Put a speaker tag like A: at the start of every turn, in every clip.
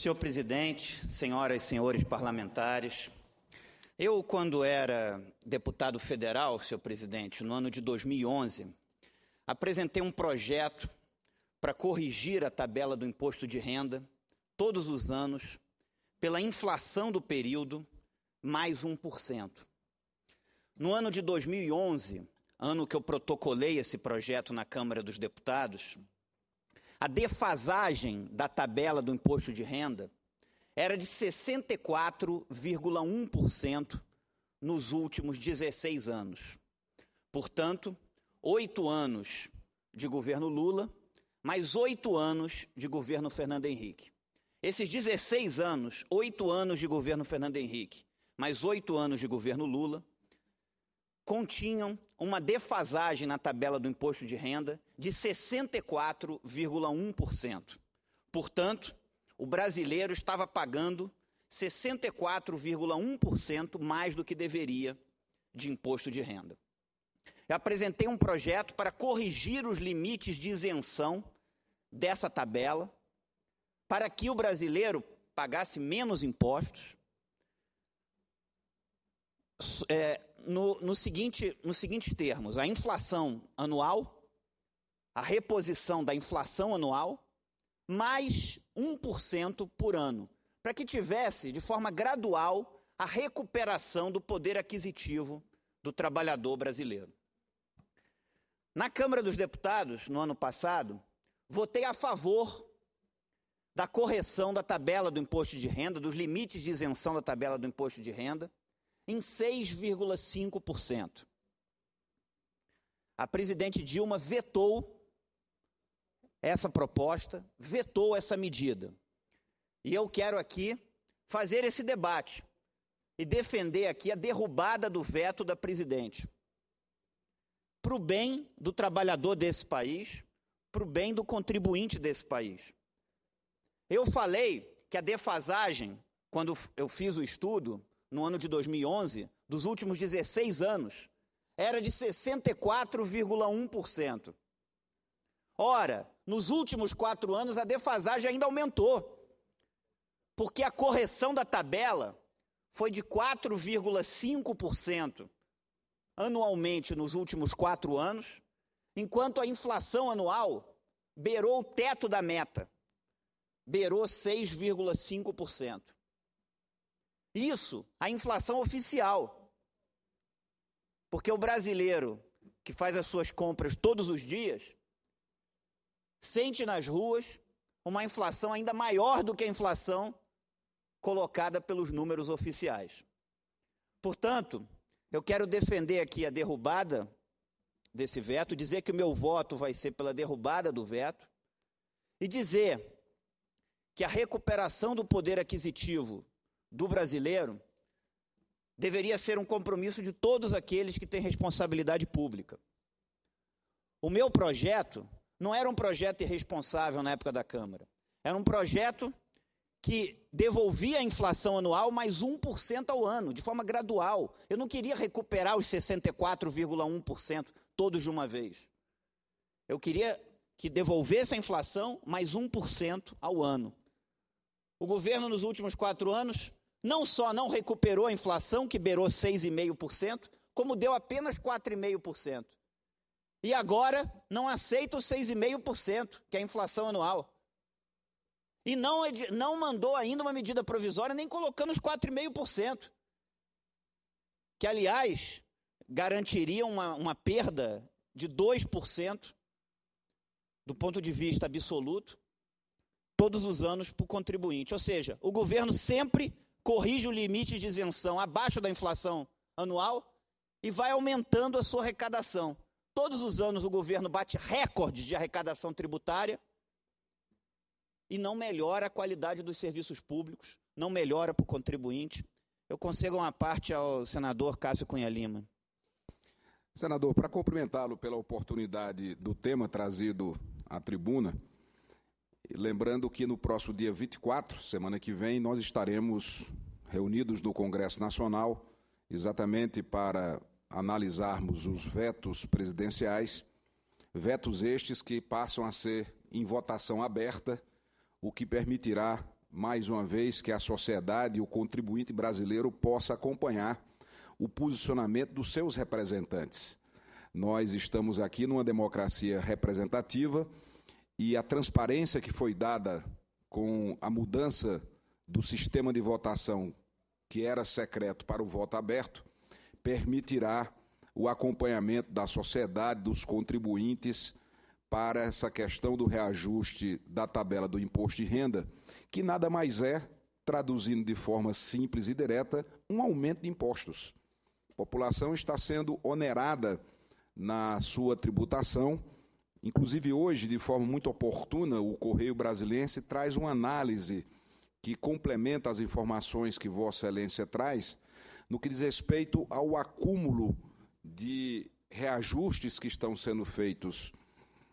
A: Senhor presidente, senhoras e senhores parlamentares, eu, quando era deputado federal, senhor presidente, no ano de 2011, apresentei um projeto para corrigir a tabela do imposto de renda, todos os anos, pela inflação do período, mais 1%. No ano de 2011, ano que eu protocolei esse projeto na Câmara dos Deputados, a defasagem da tabela do imposto de renda era de 64,1% nos últimos 16 anos. Portanto, 8 anos de governo Lula, mais 8 anos de governo Fernando Henrique. Esses 16 anos, 8 anos de governo Fernando Henrique, mais 8 anos de governo Lula, continham uma defasagem na tabela do imposto de renda de 64,1%. Portanto, o brasileiro estava pagando 64,1% mais do que deveria de imposto de renda. Eu apresentei um projeto para corrigir os limites de isenção dessa tabela, para que o brasileiro pagasse menos impostos, nos seguintes termos: a inflação anual, a reposição da inflação anual, mais 1% por ano, para que tivesse, de forma gradual, a recuperação do poder aquisitivo do trabalhador brasileiro. Na Câmara dos Deputados, no ano passado, votei a favor da correção da tabela do imposto de renda, dos limites de isenção da tabela do imposto de renda, em 6,5%. A presidente Dilma vetou essa proposta, vetou essa medida. E eu quero aqui fazer esse debate e defender aqui a derrubada do veto da presidente, para o bem do trabalhador desse país, para o bem do contribuinte desse país. Eu falei que a defasagem, quando eu fiz o estudo, no ano de 2011, dos últimos 16 anos, era de 64,1%. Ora, nos últimos 4 anos, a defasagem ainda aumentou, porque a correção da tabela foi de 4,5% anualmente nos últimos 4 anos, enquanto a inflação anual beirou o teto da meta, beirou 6,5%. Isso, a inflação oficial. Porque o brasileiro que faz as suas compras todos os dias sente nas ruas uma inflação ainda maior do que a inflação colocada pelos números oficiais. Portanto, eu quero defender aqui a derrubada desse veto, dizer que o meu voto vai ser pela derrubada do veto e dizer que a recuperação do poder aquisitivo do brasileiro deveria ser um compromisso de todos aqueles que têm responsabilidade pública. O meu projeto não era um projeto irresponsável na época da Câmara. Era um projeto que devolvia a inflação anual mais 1% ao ano, de forma gradual. Eu não queria recuperar os 64,1% todos de uma vez. Eu queria que devolvesse a inflação mais 1% ao ano. O governo, nos últimos 4 anos, não só não recuperou a inflação, que beirou 6,5%, como deu apenas 4,5%. E agora não aceita os 6,5%, que é a inflação anual. E não mandou ainda uma medida provisória, nem colocando os 4,5%. Que, aliás, garantiria uma perda de 2% do ponto de vista absoluto, todos os anos para o contribuinte. Ou seja, o governo sempre corrige o limite de isenção abaixo da inflação anual e vai aumentando a sua arrecadação. Todos os anos o governo bate recordes de arrecadação tributária e não melhora a qualidade dos serviços públicos, não melhora para o contribuinte. Eu concedo uma parte ao senador Cássio Cunha Lima.
B: Senador, para cumprimentá-lo pela oportunidade do tema trazido à tribuna, lembrando que no próximo dia 24, semana que vem, nós estaremos reunidos no Congresso Nacional, exatamente para analisarmos os vetos presidenciais, vetos estes que passam a ser em votação aberta, o que permitirá mais uma vez, que a sociedade e o contribuinte brasileiro possa acompanhar o posicionamento dos seus representantes. Nós estamos aqui numa democracia representativa e a transparência que foi dada com a mudança do sistema de votação, que era secreto, para o voto aberto, permitirá o acompanhamento da sociedade, dos contribuintes, para essa questão do reajuste da tabela do imposto de renda, que nada mais é, traduzindo de forma simples e direta, um aumento de impostos. A população está sendo onerada na sua tributação. Inclusive hoje, de forma muito oportuna, o Correio Brasiliense traz uma análise que complementa as informações que Vossa Excelência traz, no que diz respeito ao acúmulo de reajustes que estão sendo feitos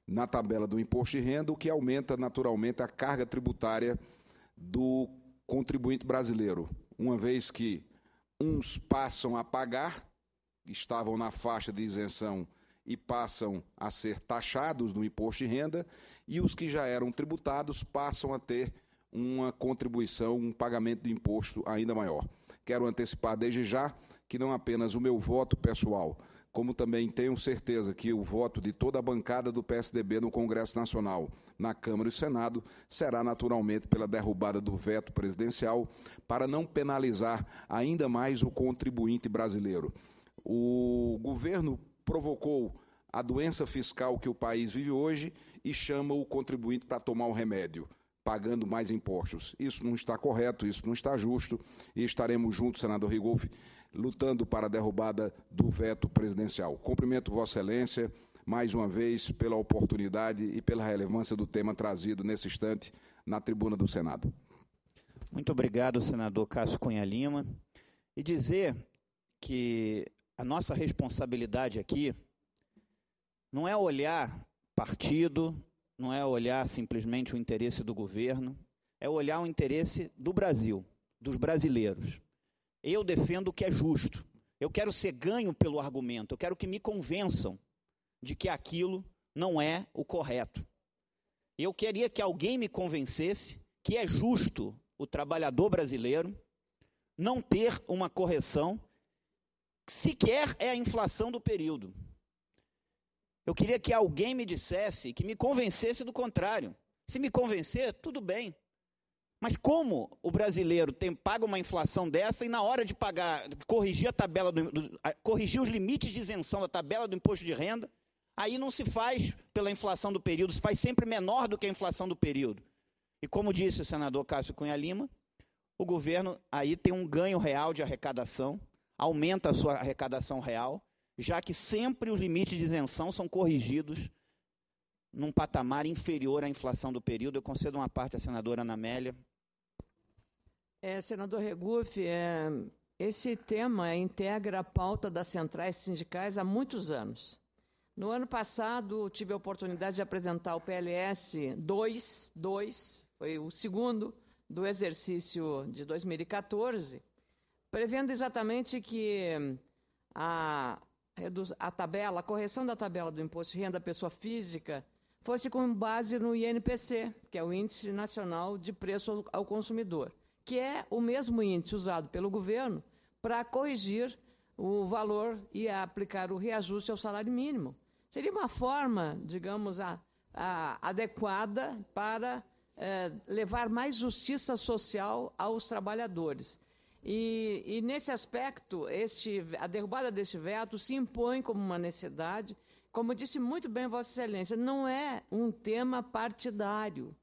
B: na tabela do imposto de renda, o que aumenta naturalmente a carga tributária do contribuinte brasileiro, uma vez que uns passam a pagar, estavam na faixa de isenção e passam a ser taxados no imposto de renda, e os que já eram tributados passam a ter uma contribuição, um pagamento de imposto ainda maior. Quero antecipar desde já que não apenas o meu voto pessoal, como também tenho certeza que o voto de toda a bancada do PSDB no Congresso Nacional, na Câmara e Senado, será naturalmente pela derrubada do veto presidencial, para não penalizar ainda mais o contribuinte brasileiro. O governo provocou a doença fiscal que o país vive hoje e chama o contribuinte para tomar o remédio, pagando mais impostos. Isso não está correto, isso não está justo, e estaremos juntos, senador Rigolfi, lutando para a derrubada do veto presidencial. Cumprimento Vossa Excelência, mais uma vez, pela oportunidade e pela relevância do tema trazido nesse instante na tribuna do Senado.
A: Muito obrigado, senador Cássio Cunha Lima. E dizer que a nossa responsabilidade aqui não é olhar partido, não é olhar simplesmente o interesse do governo, é olhar o interesse do Brasil, dos brasileiros. Eu defendo o que é justo. Eu quero ser ganho pelo argumento, eu quero que me convençam de que aquilo não é o correto. Eu queria que alguém me convencesse que é justo o trabalhador brasileiro não ter uma correção, sequer é a inflação do período. Eu queria que alguém me dissesse, que me convencesse do contrário. Se me convencer, tudo bem. Mas como o brasileiro paga uma inflação dessa e na hora de pagar, corrigir a tabela, corrigir os limites de isenção da tabela do imposto de renda, aí não se faz pela inflação do período, se faz sempre menor do que a inflação do período. E como disse o senador Cássio Cunha Lima, o governo aí tem um ganho real de arrecadação, aumenta a sua arrecadação real, já que sempre os limites de isenção são corrigidos num patamar inferior à inflação do período. Eu concedo uma parte à senadora Ana Amélia.
C: Senador Rigolfi, esse tema integra a pauta das centrais sindicais há muitos anos. No ano passado, tive a oportunidade de apresentar o PLS 2, foi o segundo do exercício de 2014, prevendo exatamente que a correção da tabela do imposto de renda da pessoa física fosse com base no INPC, que é o Índice Nacional de Preço ao Consumidor, que é o mesmo índice usado pelo governo para corrigir o valor e aplicar o reajuste ao salário mínimo. Seria uma forma, digamos, adequada para levar mais justiça social aos trabalhadores. E nesse aspecto, a derrubada deste veto se impõe como uma necessidade. Como disse muito bem Vossa Excelência, não é um tema partidário,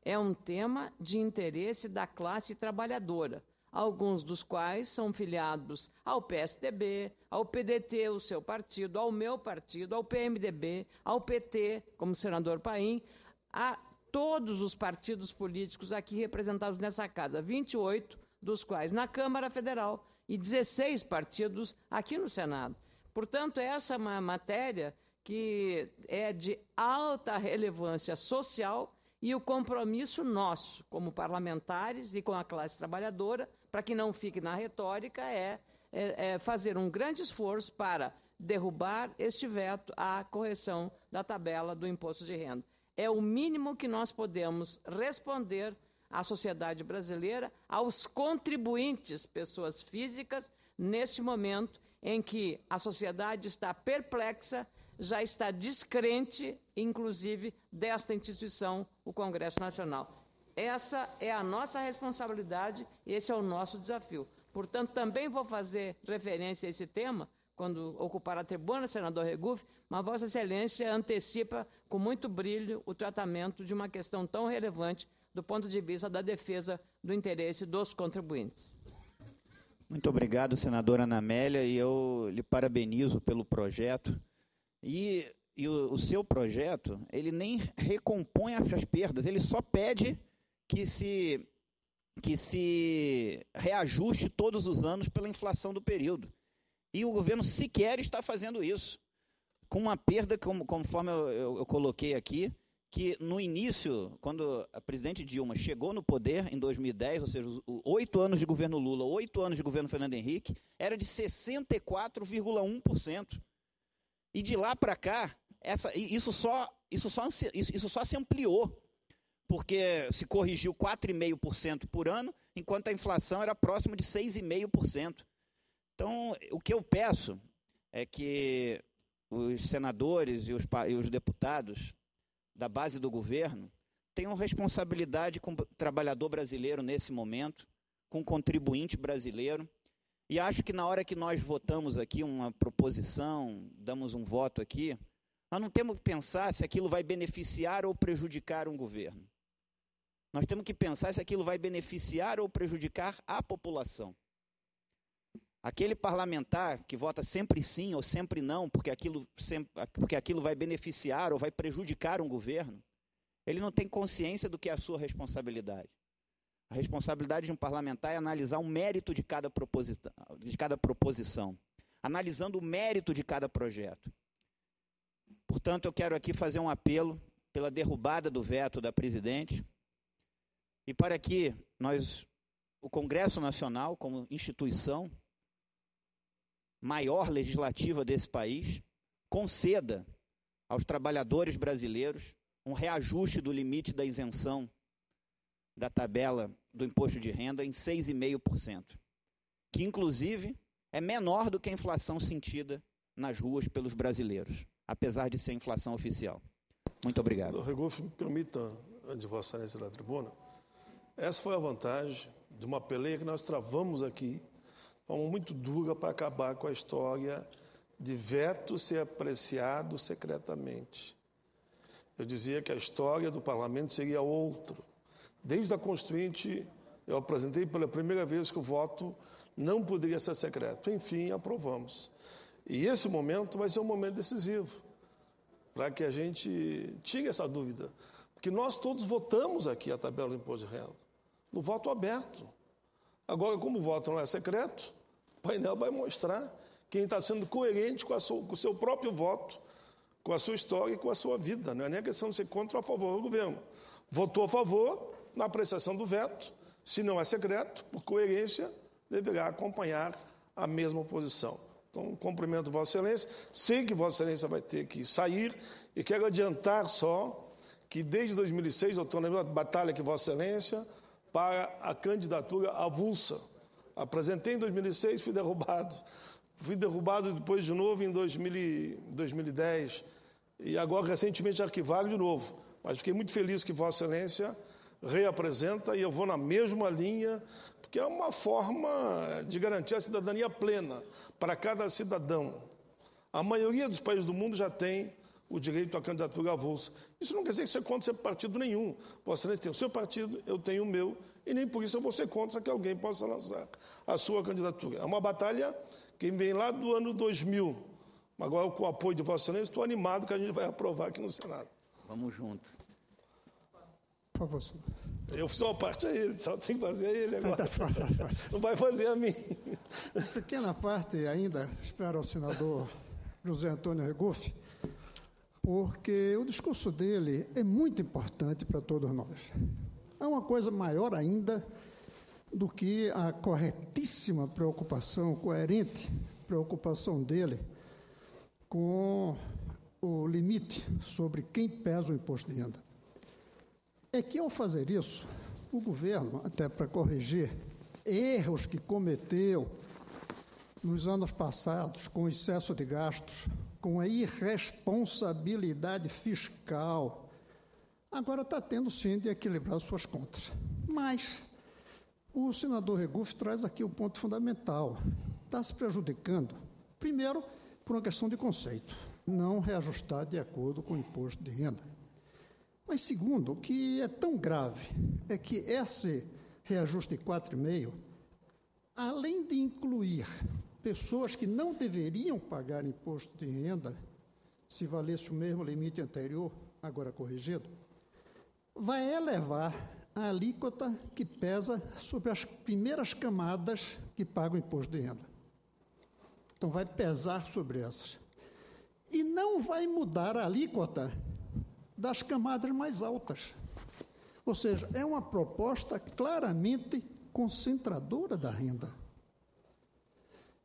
C: é um tema de interesse da classe trabalhadora, alguns dos quais são filiados ao PSDB, ao PDT, o seu partido, ao meu partido, ao PMDB, ao PT, como senador Paim, a todos os partidos políticos aqui representados nessa casa, 28 dos quais na Câmara Federal e 16 partidos aqui no Senado. Portanto, essa é uma matéria que é de alta relevância social e o compromisso nosso, como parlamentares e com a classe trabalhadora, para que não fique na retórica, é fazer um grande esforço para derrubar este veto à correção da tabela do imposto de renda. É o mínimo que nós podemos responder à sociedade brasileira, aos contribuintes, pessoas físicas, neste momento em que a sociedade está perplexa, já está descrente, inclusive, desta instituição, o Congresso Nacional. Essa é a nossa responsabilidade, esse é o nosso desafio. Portanto, também vou fazer referência a esse tema, quando ocupar a tribuna, senador Regufe, mas Vossa Excelência antecipa com muito brilho o tratamento de uma questão tão relevante do ponto de vista da defesa do interesse dos contribuintes.
A: Muito obrigado, senadora Ana Amélia, e eu lhe parabenizo pelo projeto. E o seu projeto, ele nem recompõe as perdas, ele só pede que se reajuste todos os anos pela inflação do período. E o governo sequer está fazendo isso, com uma perda, conforme eu coloquei aqui, que no início, quando a presidente Dilma chegou no poder, em 2010, ou seja, os 8 anos de governo Lula, 8 anos de governo Fernando Henrique, era de 64,1%. E de lá para cá, isso só se ampliou, porque se corrigiu 4,5% por ano, enquanto a inflação era próxima de 6,5%. Então, o que eu peço é que os senadores e os deputados da base do governo tenham responsabilidade com o trabalhador brasileiro nesse momento, com o contribuinte brasileiro. E acho que na hora que nós votamos aqui uma proposição, damos um voto aqui, nós não temos que pensar se aquilo vai beneficiar ou prejudicar um governo. Nós temos que pensar se aquilo vai beneficiar ou prejudicar a população. Aquele parlamentar que vota sempre sim ou sempre não, porque aquilo vai beneficiar ou vai prejudicar um governo, ele não tem consciência do que é a sua responsabilidade. A responsabilidade de um parlamentar é analisar o mérito de cada proposição, analisando o mérito de cada projeto. Portanto, eu quero aqui fazer um apelo pela derrubada do veto da presidente e para que o Congresso Nacional, como instituição maior legislativa desse país, conceda aos trabalhadores brasileiros um reajuste do limite da isenção da tabela do imposto de renda em 6,5%, que inclusive é menor do que a inflação sentida nas ruas pelos brasileiros, apesar de ser inflação oficial. Muito obrigado.
D: Regufe, me permita, antes de Vossa Excelência da tribuna, essa foi a vantagem de uma peleia que nós travamos aqui, de forma muito dura para acabar com a história de veto ser apreciado secretamente. Eu dizia que a história do parlamento seria outra. Desde a Constituinte, eu apresentei pela primeira vez que o voto não poderia ser secreto. Enfim, aprovamos. E esse momento vai ser um momento decisivo, para que a gente tire essa dúvida. Porque nós todos votamos aqui a tabela do imposto de renda, no voto aberto. Agora, como o voto não é secreto, o painel vai mostrar quem está sendo coerente com o seu próprio voto, com a sua história e com a sua vida. Não é nem a questão de ser contra ou a favor do governo. Votou a favor na apreciação do veto, se não é secreto, por coerência, deverá acompanhar a mesma posição. Então, cumprimento Vossa Excelência. Sei que Vossa Excelência vai ter que sair e quero adiantar só que desde 2006 eu estou na batalha que Vossa Excelência para a candidatura avulsa. Apresentei em 2006, fui derrubado. Fui derrubado depois de novo em 2010 e agora recentemente arquivado de novo. Mas fiquei muito feliz que Vossa Excelência reapresenta e eu vou na mesma linha, porque é uma forma de garantir a cidadania plena para cada cidadão. A maioria dos países do mundo já tem o direito à candidatura avulsa. Isso não quer dizer que você é contra partido nenhum. Vossa Excelência tem o seu partido, eu tenho o meu, e nem por isso eu vou ser contra que alguém possa lançar a sua candidatura. É uma batalha que vem lá do ano 2000. Agora, com o apoio de Vossa Excelência, estou animado que a gente vai aprovar aqui no Senado.
A: Vamos junto.
E: Por favor, senhor.
D: Eu sou a parte a ele, só tem que fazer a ele agora. Não vai fazer a mim.
E: Pequena parte ainda, espero ao senador José Antônio Regufe, porque o discurso dele é muito importante para todos nós. Há uma coisa maior ainda do que a corretíssima preocupação, coerente preocupação dele com o limite sobre quem pesa o imposto de renda. É que, ao fazer isso, o governo, até para corrigir erros que cometeu nos anos passados, com excesso de gastos, com a irresponsabilidade fiscal, agora está tendo sim de equilibrar suas contas. Mas o senador Regufe traz aqui o ponto fundamental. Está se prejudicando, primeiro, por uma questão de conceito, não reajustar de acordo com o imposto de renda. Mas, segundo, o que é tão grave é que esse reajuste de 4,5%, além de incluir pessoas que não deveriam pagar imposto de renda, se valesse o mesmo limite anterior, agora corrigido, vai elevar a alíquota que pesa sobre as primeiras camadas que pagam imposto de renda. Então, vai pesar sobre essas. E não vai mudar a alíquota das camadas mais altas. Ou seja, é uma proposta claramente concentradora da renda.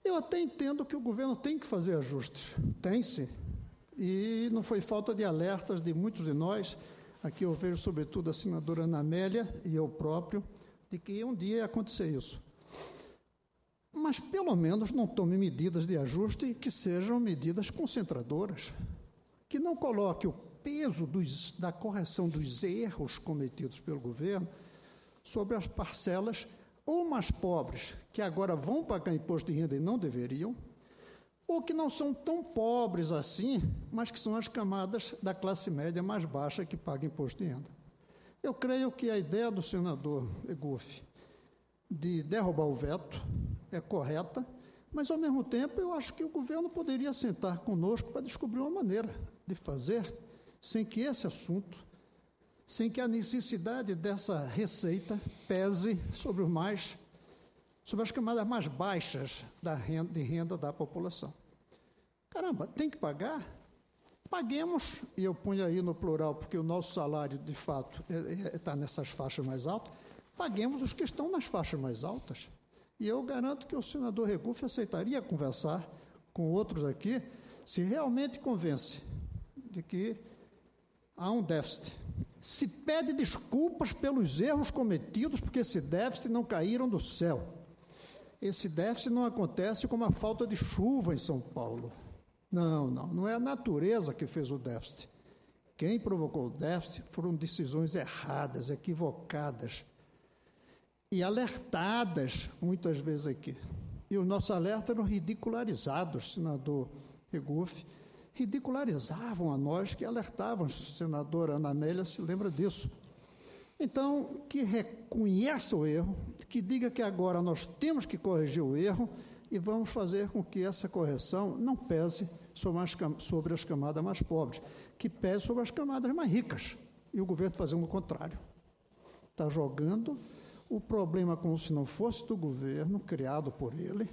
E: Eu até entendo que o governo tem que fazer ajustes. Tem-se. E não foi falta de alertas de muitos de nós. Aqui eu vejo, sobretudo, a senadora Ana Amélia e eu próprio, de que um dia ia acontecer isso. Mas, pelo menos, não tome medidas de ajuste que sejam medidas concentradoras, que não coloque o peso da correção dos erros cometidos pelo governo sobre as parcelas ou mais pobres, que agora vão pagar imposto de renda e não deveriam, ou que não são tão pobres assim, mas que são as camadas da classe média mais baixa que pagam imposto de renda. Eu creio que a ideia do senador Regufe de derrubar o veto é correta, mas, ao mesmo tempo, eu acho que o governo poderia sentar conosco para descobrir uma maneira de fazer sem que esse assunto, sem que a necessidade dessa receita pese sobre as camadas mais baixas de renda da população. Caramba, tem que pagar? Paguemos, e eu ponho aí no plural, porque o nosso salário, de fato, está nessas faixas mais altas, paguemos os que estão nas faixas mais altas. E eu garanto que o senador Regufe aceitaria conversar com outros aqui, se realmente convence de que há um déficit. Se pede desculpas pelos erros cometidos, porque esse déficit não caíram do céu. Esse déficit não acontece como a falta de chuva em São Paulo. Não é a natureza que fez o déficit. Quem provocou o déficit foram decisões erradas, equivocadas e alertadas muitas vezes aqui. E os nossos alertas eram ridicularizados, senador Regufe, ridicularizavam a nós que alertavam. A senadora Ana Amélia se lembra disso. Então, que reconheça o erro, que diga que agora nós temos que corrigir o erro e vamos fazer com que essa correção não pese sobre as camadas mais pobres, que pese sobre as camadas mais ricas. E o governo fazendo o contrário. Está jogando o problema como se não fosse do governo, criado por ele,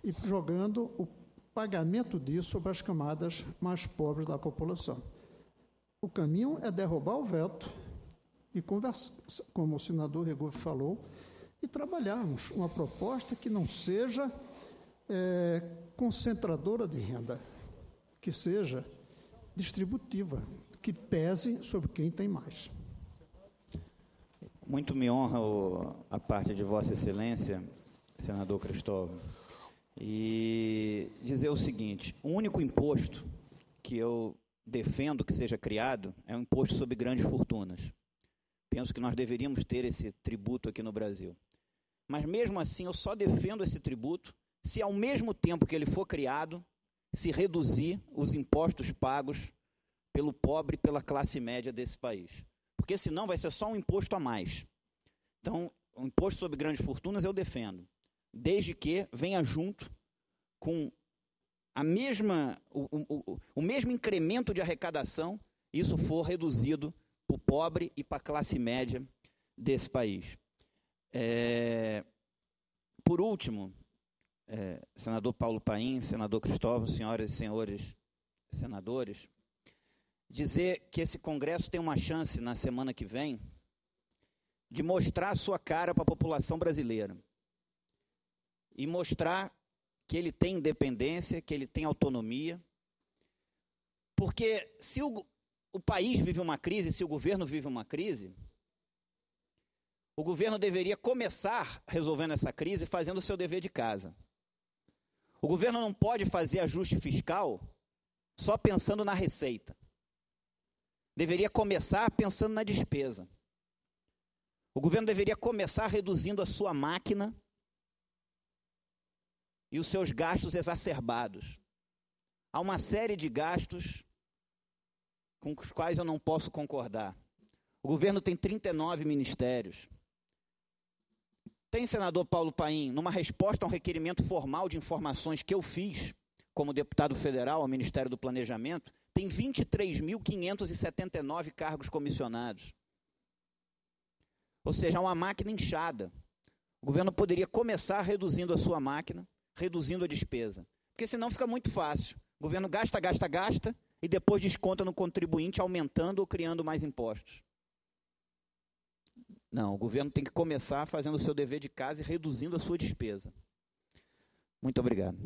E: e jogando o pagamento disso sobre as camadas mais pobres da população. O caminho é derrubar o veto e conversar, como o senador Regufe falou, e trabalharmos uma proposta que não seja concentradora de renda, que seja distributiva, que pese sobre quem tem mais.
A: Muito me honra a parte de Vossa Excelência, senador Cristóvão, e dizer o seguinte: o único imposto que eu defendo que seja criado é um imposto sobre grandes fortunas. Penso que nós deveríamos ter esse tributo aqui no Brasil. Mas, mesmo assim, eu só defendo esse tributo se, ao mesmo tempo que ele for criado, se reduzir os impostos pagos pelo pobre e pela classe média desse país. Porque senão vai ser só um imposto a mais. Então, o imposto sobre grandes fortunas eu defendo, desde que venha junto com o mesmo incremento de arrecadação, isso for reduzido para o pobre e para a classe média desse país. Por último, senador Paulo Paim, senador Cristóvão, senhoras e senhores senadores, dizer que esse Congresso tem uma chance, na semana que vem, de mostrar a sua cara para a população brasileira e mostrar que ele tem independência, que ele tem autonomia, porque se o país vive uma crise, se o governo vive uma crise, O governo deveria começar resolvendo essa crise fazendo o seu dever de casa. O governo não pode fazer ajuste fiscal só pensando na receita. Deveria começar pensando na despesa. O governo deveria começar reduzindo a sua máquina e os seus gastos exacerbados. Há uma série de gastos com os quais eu não posso concordar. O governo tem 39 ministérios. Tem, senador Paulo Paim, numa resposta a um requerimento formal de informações que eu fiz como deputado federal ao Ministério do Planejamento, tem 23.579 cargos comissionados. Ou seja, é uma máquina inchada. O governo poderia começar reduzindo a sua máquina, reduzindo a despesa. Porque senão fica muito fácil. O governo gasta, gasta, gasta e depois desconta no contribuinte, aumentando ou criando mais impostos. Não, o governo tem que começar fazendo o seu dever de casa e reduzindo a sua despesa. Muito obrigado.